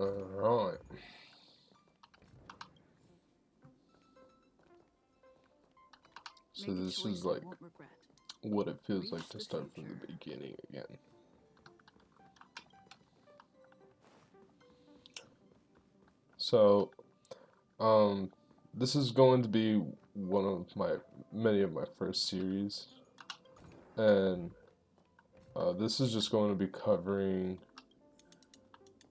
Alright. So this is like what it feels like to start from the beginning again. So, this is going to be one of many of my first series, and this is just going to be covering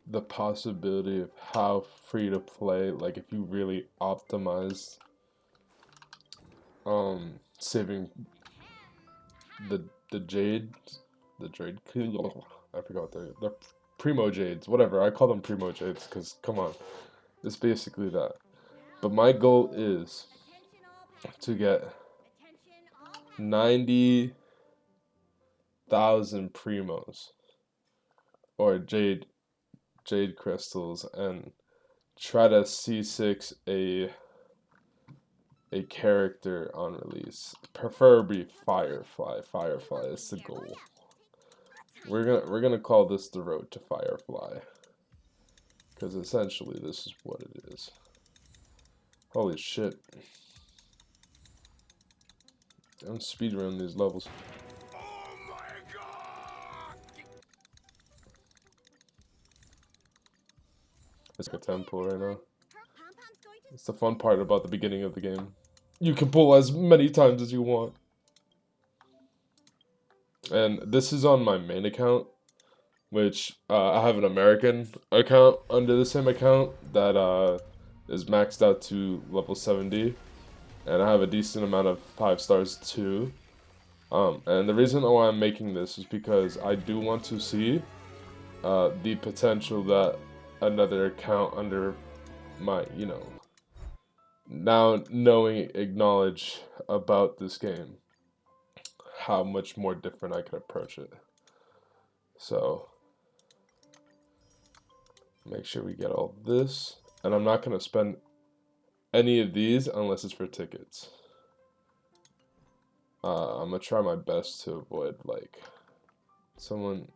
the possibility of how free to play, like if you really optimize saving the jade, I forgot the primo jades, whatever. I call them primo jades because come on, it's basically that. But my goal is to get 90,000 primos or jade crystals and try to C6 a character on release, preferably Firefly. Firefly is the goal. We're gonna call this the road to Firefly, because essentially this is what it is. Holy shit! I'm speedrunning these levels. Oh my god! It's like a temple right now. It's the fun part about the beginning of the game. You can pull as many times as you want. And this is on my main account, which I have an American account under the same account that is maxed out to level 70. And I have a decent amount of 5 stars too. And the reason why I'm making this is because I do want to see the potential that another account under my, now knowing acknowledge about this game, how much more different I can approach it. So make sure we get all this, and I'm not going to spend any of these unless it's for tickets. I'm going to try my best to avoid like someone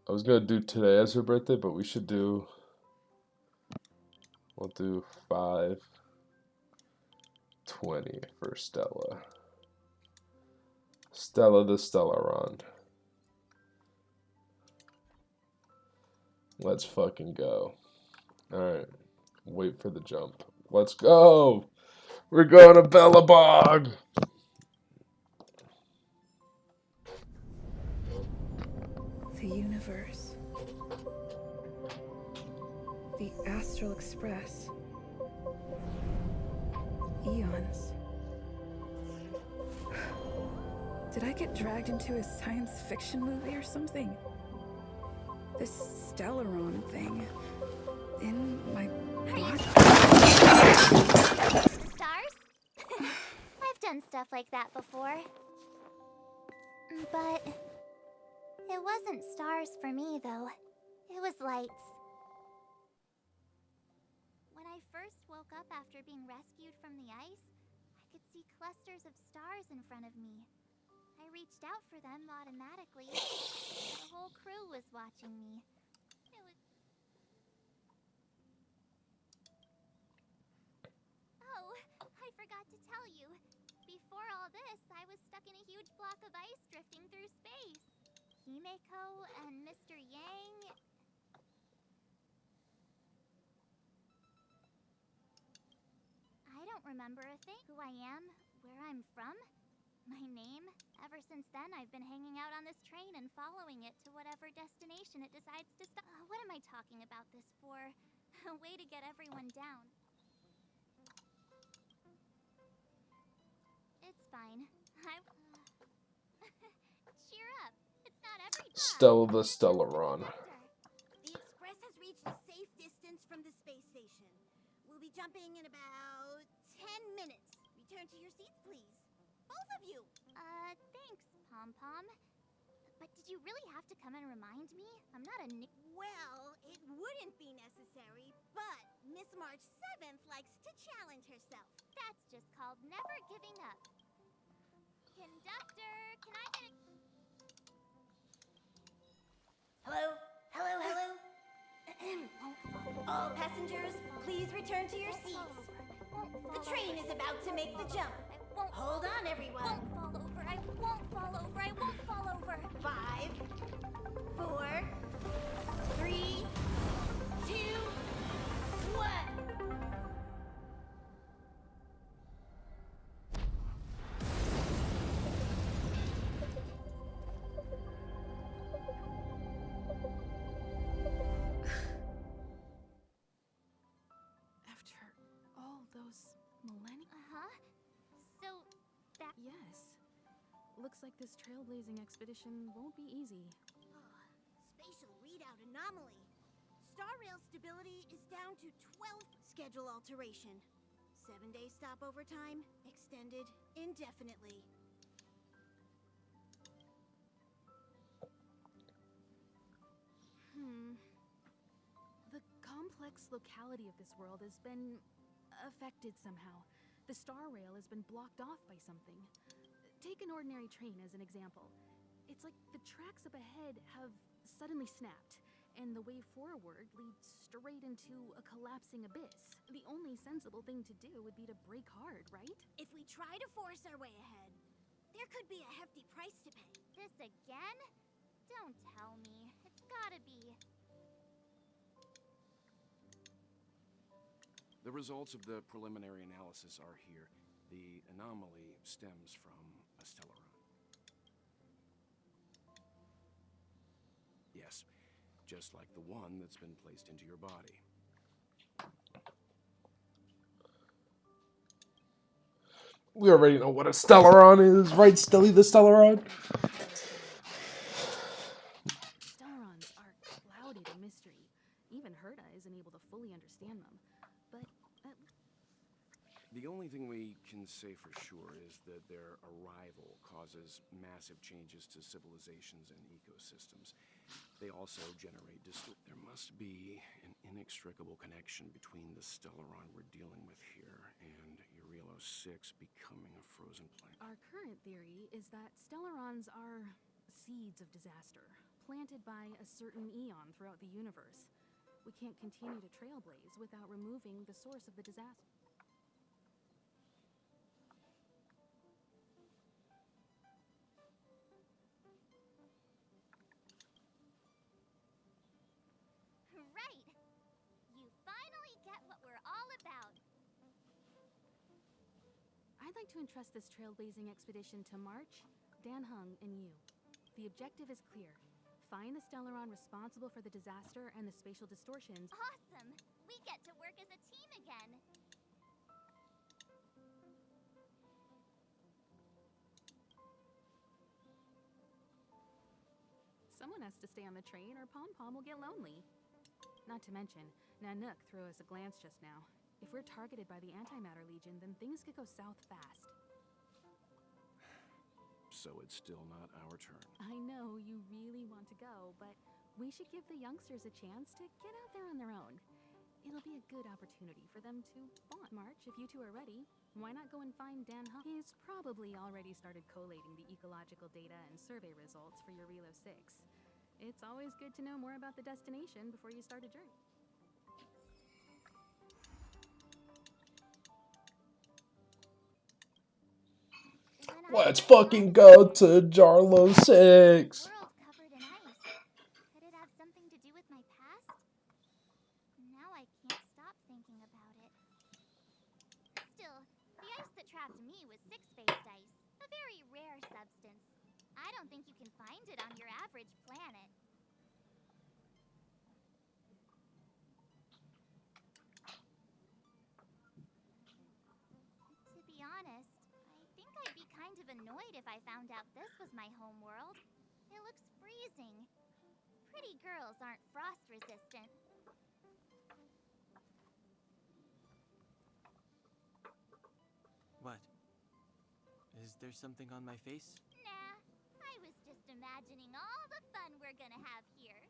I was going to do today as her birthday, but we'll do 520 for Stella. Stella the Stellaron. Let's fucking go. Alright. Wait for the jump. Let's go! We're going to Bellabog! The universe. The Astral Express. Eons. Did I get dragged into a science fiction movie or something? This Stellaron thing in my body. Stars? I've done stuff like that before. But it wasn't stars for me, though. It was lights. When I first woke up after being rescued from the ice, I could see clusters of stars in front of me. I reached out for them automatically. The whole crew was watching me. It was... Oh, I forgot to tell you. Before all this, I was stuck in a huge block of ice drifting through space. Himeko and Mr. Yang... I don't remember a thing. Who I am, where I'm from, my name. Ever since then, I've been hanging out on this train and following it to whatever destination it decides to stop. What am I talking about this for? A way to get everyone down. It's fine. Cheer up. It's not every time. Stella the Stellaron. The Express has reached a safe distance from the space station. We'll be jumping in about 10 minutes. Return to your seats, please. Both of you. Thanks, Pom-Pom. But did you really have to come and remind me? I'm not a new... Well, it wouldn't be necessary, but Miss March 7th likes to challenge herself. That's just called never giving up. Conductor, can I get a... Hello? Hello, hello? return to your seats. The train is about to make the jump. Hold on, everyone. I won't fall over. I won't fall over. 5, 4, 3, 2, 1. After all those millennia? Uh-huh. So, that... Yes. Looks like this trailblazing expedition won't be easy. Spatial readout anomaly. Star rail stability is down to 12. Schedule alteration. 7-day stopover time extended indefinitely. The complex locality of this world has been affected somehow. The star rail has been blocked off by something. Take an ordinary train as an example. It's like the tracks up ahead have suddenly snapped, and the way forward leads straight into a collapsing abyss. The only sensible thing to do would be to brake hard, right? If we try to force our way ahead, there could be a hefty price to pay. This again? Don't tell me. It's gotta be... The results of the preliminary analysis are here. The anomaly stems from a stellaron. Yes, just like the one that's been placed into your body. We already know what a stellaron is, right, Stilly the stellaron? Stellarons are clouded in mystery. Even Herta isn't able to fully understand them. But The only thing we can say for sure is that their arrival causes massive changes to civilizations and ecosystems. They also generate There must be an inextricable connection between the stellaron we're dealing with here and Eurilo 6 becoming a frozen planet. our current theory is that stellarons are seeds of disaster, planted by a certain eon throughout the universe. We can't continue to trailblaze without removing the source of the disaster. Right! You finally get what we're all about. I'd like to entrust this trailblazing expedition to March, Dan Hung, and you. The objective is clear. Find the stellaron responsible for the disaster and the spatial distortions. Awesome! We get to work as a team again. Someone has to stay on the train or Pom Pom will get lonely. Not to mention, Nanook threw us a glance just now. If we're targeted by the Antimatter Legion, then things could go south fast. So it's still not our turn. I know you really want to go, but we should give the youngsters a chance to get out there on their own. It'll be a good opportunity for them to bond. March, if you two are ready, why not go and find Dan Hung? He's probably already started collating the ecological data and survey results for Eurilo 6. It's always good to know more about the destination before you start a journey. Let's fucking go to Jarlo 6! World covered in ice. Could it have something to do with my past? Now I can't stop thinking about it. Still, the ice that trapped me was 6-phased ice, a very rare substance. I don't think you can find it on your average planet. To be honest, I think I'd be kind of annoyed if I found out this was my home world. It looks freezing. Pretty girls aren't frost resistant. What? Is there something on my face? Nah, I was just imagining all the fun we're gonna have here.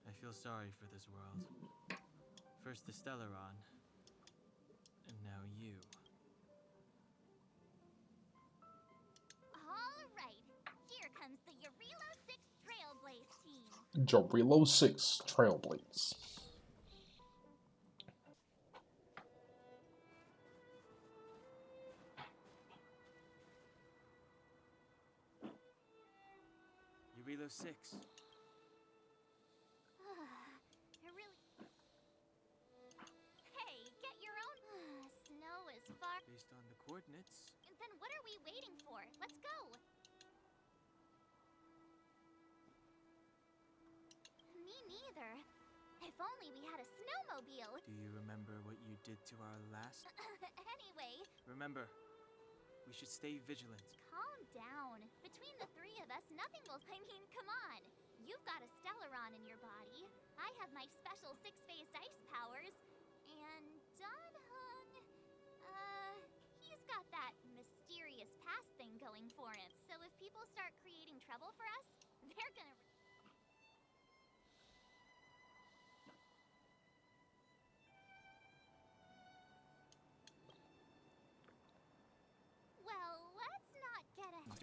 I feel sorry for this world. First the Stellaron, and now you. All right, here comes the Eurilo 6 Trailblaze team. Jarlo 6 Trailblaze. 6. It really. Hey, get your own. Snow is far. Based on the coordinates. Then what are we waiting for? Let's go. Me neither. If only we had a snowmobile. Do you remember what you did to our last? Anyway, Remember, we should stay vigilant. calm down. Between the three of us, nothing will. I mean, come on. You've got a Stellaron in your body. I have my special six-phased ice powers. And Don Hung, he's got that mysterious past thing going for him. So if people start creating trouble for us, they're gonna. Well, let's not get ahead.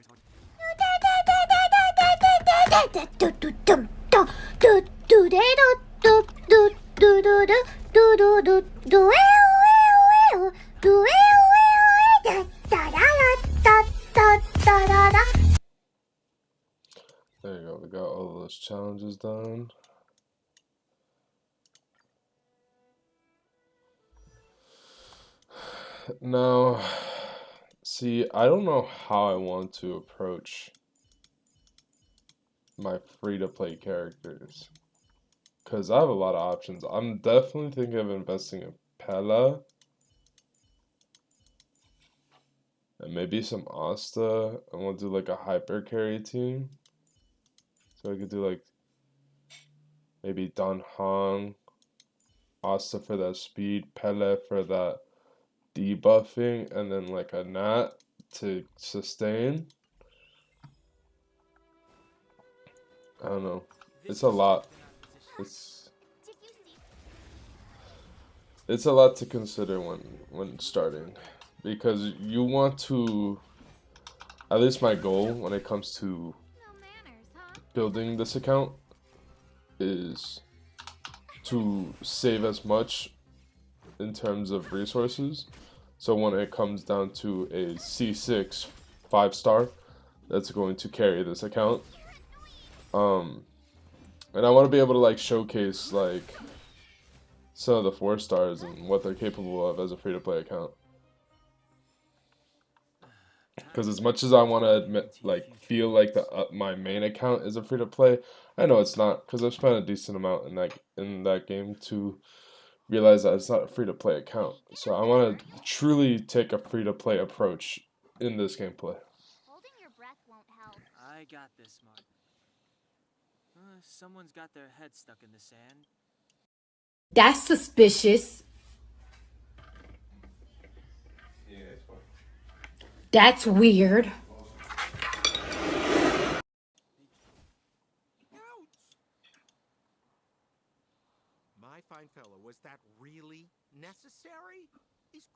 There you go. We got all those challenges done. Now, see, I don't know how I want to approach my free-to-play characters, because I have a lot of options. I'm definitely thinking of investing in Pella and maybe some Asta, and we'll do like a hyper carry team. So I could do like maybe Don Hong, Asta for that speed, Pele for that debuffing, and then like a Nat to sustain. I don't know. It's a lot. Did you see? It's a lot to consider when starting, because you want to, at least my goal when it comes to No manners, huh? building this account is to save as much in terms of resources. So when it comes down to a C6 5-star that's going to carry this account, and I want to be able to like showcase like some of the 4-stars and what they're capable of as a free-to-play account. Because as much as I want to admit, like, feel like my main account is a free-to-play, I know it's not, because I've spent a decent amount in that game to realize that it's not a free-to-play account. So I want to truly take a free-to-play approach in this gameplay. Holding your breath won't help. I got this, Mark. Someone's got their head stuck in the sand. That's suspicious. That's weird. Ouch! My fine fellow, was that really necessary? These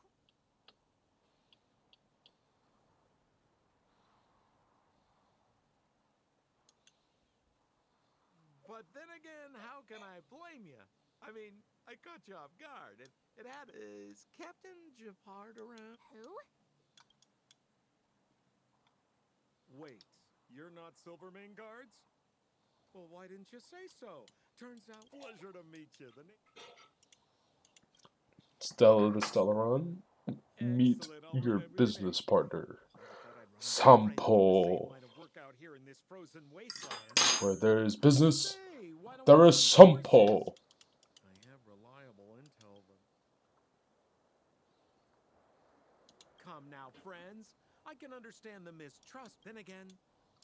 But then again, how can I blame you? I mean, I caught you off guard. It had. Is Captain Japard around? Who? Wait, you're not Silvermane guards? Well, why didn't you say so? Turns out, pleasure to meet you. Stella the Stellaron, meet Excellent, I'll your remember your business name. partner, Never thought I'd run into a friend Sampo. line of work out here in this frozen wasteland. Where there is business, Hey, why don't there we is join forces? Sampo. I have reliable intel, but... Come now, friends. I can understand the mistrust. Then again,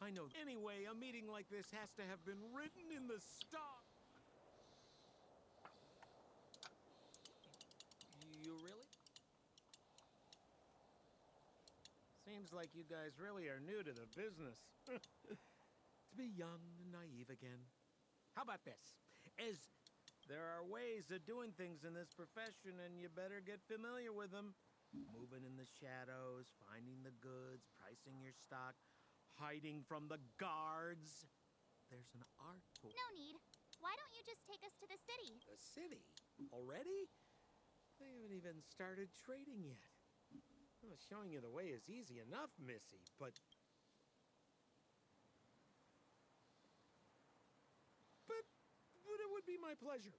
I know. Anyway, a meeting like this has to have been written in the stars. You really? Seems like you guys really are new to the business. To be young and naive again. How about this? There are ways of doing things in this profession, and you better get familiar with them. Moving in the shadows, finding the goods, pricing your stock, hiding from the guards. There's an art to it. No need. Why don't you just take us to the city? The city? Already? They haven't even started trading yet. Well, showing you the way is easy enough, Missy, but... would be my pleasure.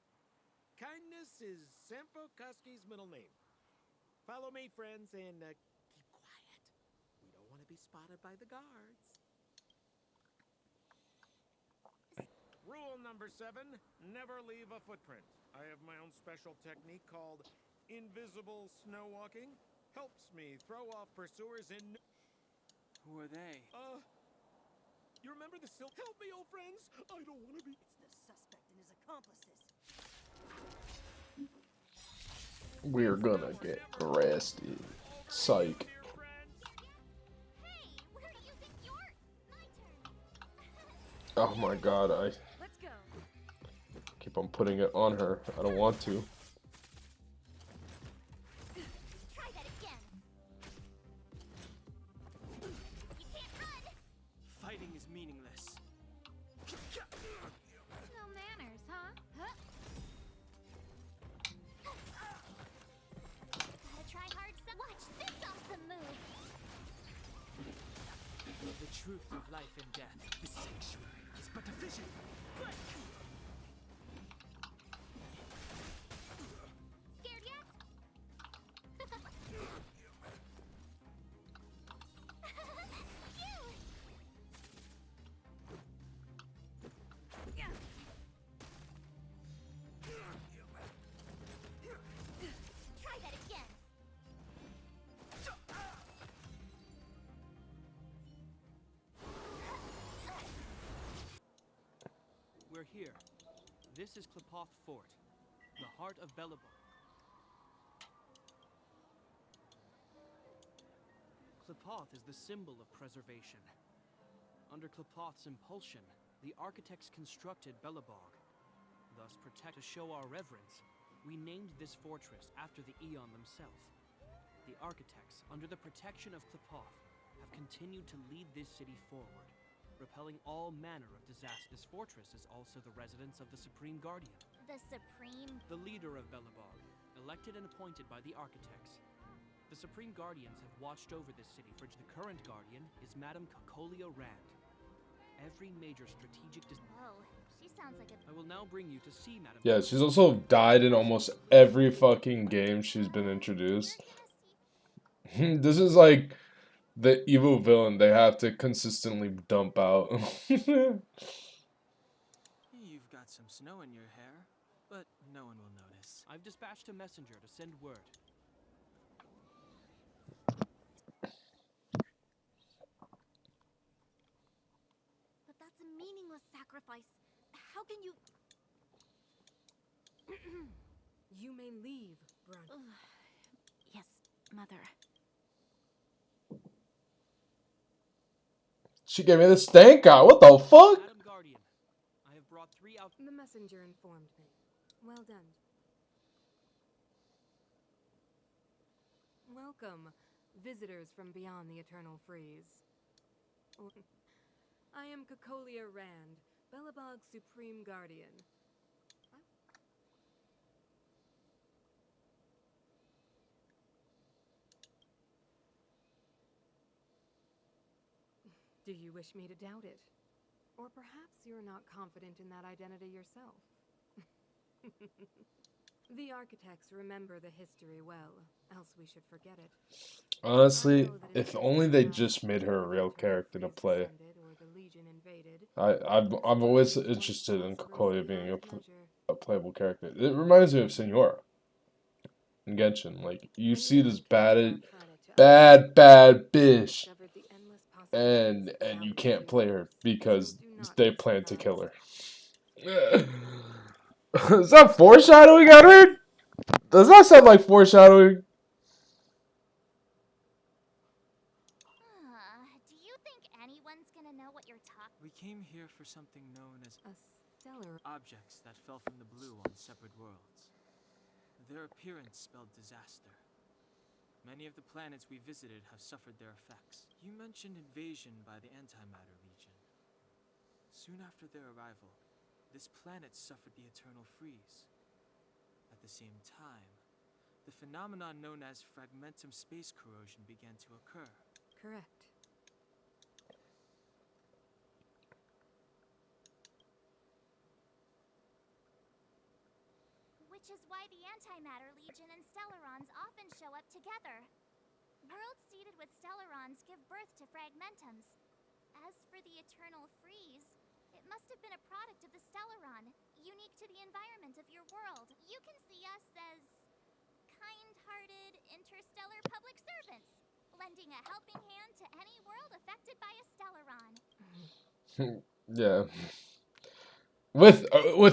Kindness is Sampo Koski's middle name. Follow me, friends, and keep quiet. We don't want to be spotted by the guards. Rule number 7, never leave a footprint. I have my own special technique called invisible snow walking. Helps me throw off pursuers in... Who are they? You remember the Help me, old friends! I don't want to be... It's the suspect and his accomplices. We're gonna get arrested. Psych. Dear friends. Hey, where do you think you're? My turn. Oh my god, I Let's go. keep on putting it on her. I don't want to. Try that again. You can't run. Fighting is meaningless. No manners, huh? Gotta try hard. Watch this awesome move. The truth of life and death. The sanctuary is but a vision. Scared yet? Phew. Try that again. We're here. This is Klipoth Fort, the heart of Belobog. Klipoth is the symbol of preservation. Under Klipoth's impulsion, the architects constructed Belobog. Thus, to show our reverence, we named this fortress after the Eon themselves. The architects, under the protection of Klipoth, have continued to lead this city forward, repelling all manner of disaster. This fortress is also the residence of the Supreme Guardian, The Supreme. the leader of Belobog, elected and appointed by the architects. The Supreme Guardians have watched over this city, for the current Guardian is Madame Cocolia Rand. Every major strategic Whoa, she sounds like a... I will now bring you to see Madame. Yeah, she's also died in almost every fucking game she's been introduced. We're gonna see... This is like the evil villain they have to consistently dump out. You've got some snow in your hair, but no one will notice. I've dispatched a messenger to send word. But that's a meaningless sacrifice. How can you... You may leave, Brun. Yes, Mother. She gave me the stank eye. What the fuck? Madam Guardian, I have brought 3 out. The messenger informed me. Well done. Welcome, visitors from beyond the eternal freeze. I am Cocolia Rand, Belobog's Supreme Guardian. Do you wish me to doubt it? Or perhaps you're not confident in that identity yourself? The architects remember the history well, else we should forget it. Honestly, if only they just made her a real character to play. I'm always interested in Kokoya being a playable character. It reminds me of Senora in Genshin. Like, you see this bad bitch, and you can't play her because they plan to kill her. Is that foreshadowing, Edward? Does that sound like foreshadowing? Do you think anyone's gonna know what you're talking... We came here for something known as A stellar objects that fell from the blue on separate worlds. Their appearance spelled disaster. Many of the planets we visited have suffered their effects. You mentioned invasion by the Antimatter Legion. Soon after their arrival, this planet suffered the eternal freeze. At the same time, the phenomenon known as fragmentum space corrosion began to occur. correct. Which is why the Antimatter Legion and Stellarons often show up together. Worlds seeded with Stellarons give birth to Fragmentums. As for the Eternal Freeze, it must have been a product of the Stellaron, unique to the environment of your world. You can see us as kind-hearted interstellar public servants, lending a helping hand to any world affected by a Stellaron. Yeah. With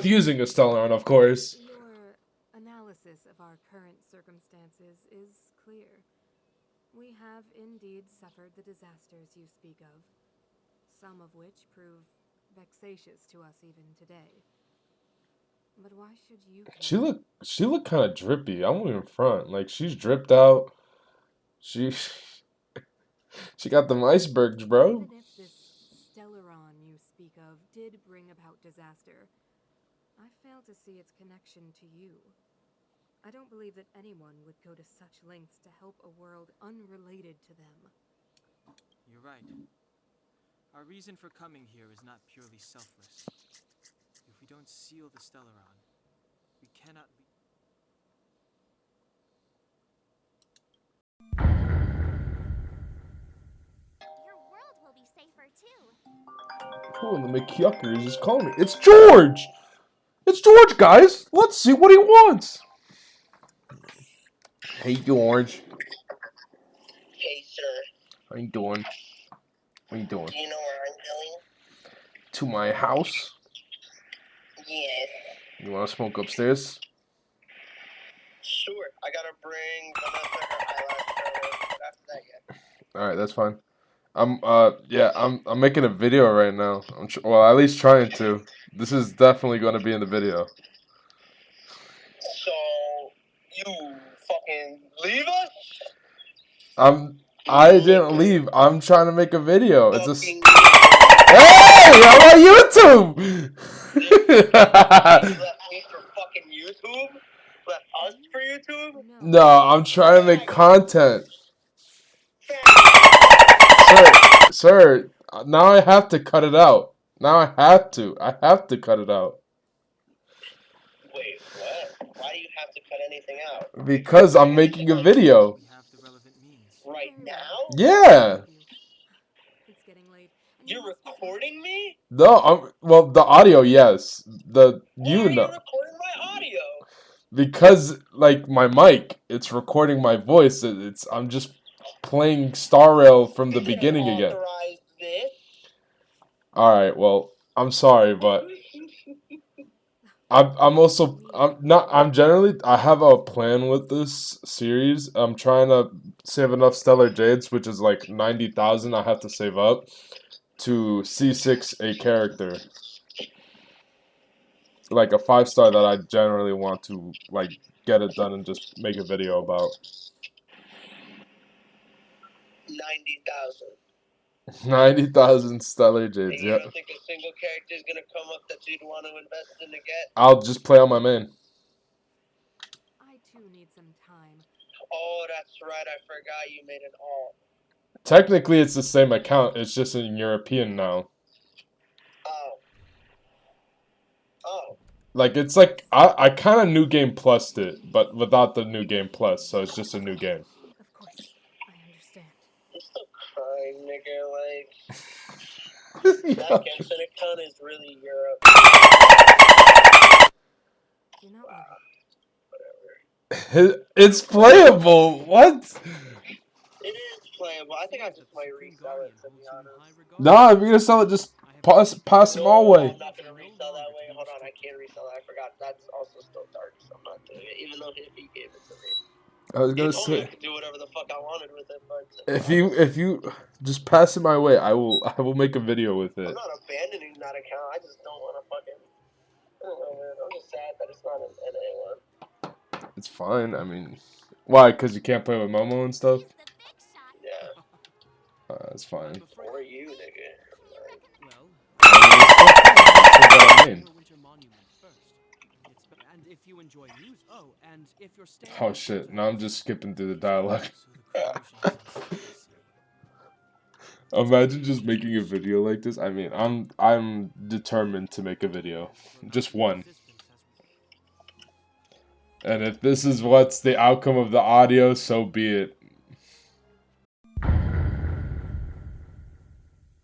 using a Stellaron, of course. Your analysis of our current circumstances is clear. We have indeed suffered the disasters you speak of, some of which prove vexatious to us even today. But why should you care? She look kind of drippy. I won't even front. Like she's dripped out. She she got them icebergs, bro. Even if this Stellaron you speak of did bring about disaster, I fail to see its connection to you. I don't believe that anyone would go to such lengths to help a world unrelated to them. You're right. Our reason for coming here is not purely selfless. If we don't seal the Stellaron, we cannot be... Your world will be safer too. Cool, the McYuckers is calling me. It's George! It's George, guys! Let's see what he wants! Hey, George. Hey, sir. How you doing? What you doing? Do you know where I'm going? To my house? Yes. You want to smoke upstairs? Sure. I gotta bring Vanessa her eyelash curler, but after that, yeah. Alright, that's fine. I'm making a video right now. Well, at least trying to. This is definitely going to be in the video. So, you fucking leave us? I didn't leave. I'm trying to make a video. It's just. Fucking Hey! I'm on YouTube! you left me for fucking YouTube? Left us for YouTube? No, I'm trying to make content. Sir, now I have to cut it out. Now I have to. I have to cut it out. Wait, what? Why do you have to cut anything out? Because I'm making a video. We have the relevant means. Right now? Yeah. It's getting late. and You're must be going. recording me? No, well, the audio, yes. Why are You you know. recording my audio? Because, like, my mic, it's recording my voice. I'm just playing Star Rail from the You didn't beginning again. authorize this. Alright, well, I'm sorry, but I have a plan with this series. I'm trying to save enough Stellar Jades, which is like 90,000 I have to save up to C6 a character. Like a 5-star that I generally want to like get it done and just make a video about. 90,000. 90,000 Stellar And Jades, you yep. don't think a single character is gonna come up that you'd want to invest in to get? I'll just play on my main. I too need some time. Oh, that's right. I forgot you made an alt. Technically, it's the same account. It's just in European now. Oh. Oh. Like, it's like, I kind of New Game Plus'd it, but without the New Game Plus, so it's just a new game. Of course, I understand. I'm still crying, nigga. Like, Yeah. that Genshin account is really Europe. You're not worried. Whatever. It's playable. What? It is playable. I think I just might resell it, to be honest. Nah, if you're gonna sell it, just pass them all No, way. I'm not gonna resell that way. Hold on, I can't resell that. I forgot. That's also still dark, so I'm not doing it. Even though he gave it to me. I was He gonna told me I say, could do whatever the fuck I wanted with it, but if you just pass it my way, I will make a video with it. I'm not abandoning that account. I just don't want to fucking. I don't know, man. I'm just sad that it's not an NA one. It's fine. I mean, why? Because you can't play with Momo and stuff. He's the big shot. Yeah. That's fine. Or you, nigga. Well, I mean, it's Winter Monument first. And if you enjoy news, and if you're staying. oh shit! Now I'm just skipping through the dialogue. Imagine just making a video like this. I mean, I'm determined to make a video. Just one. And if this is what's the outcome of the audio, so be it.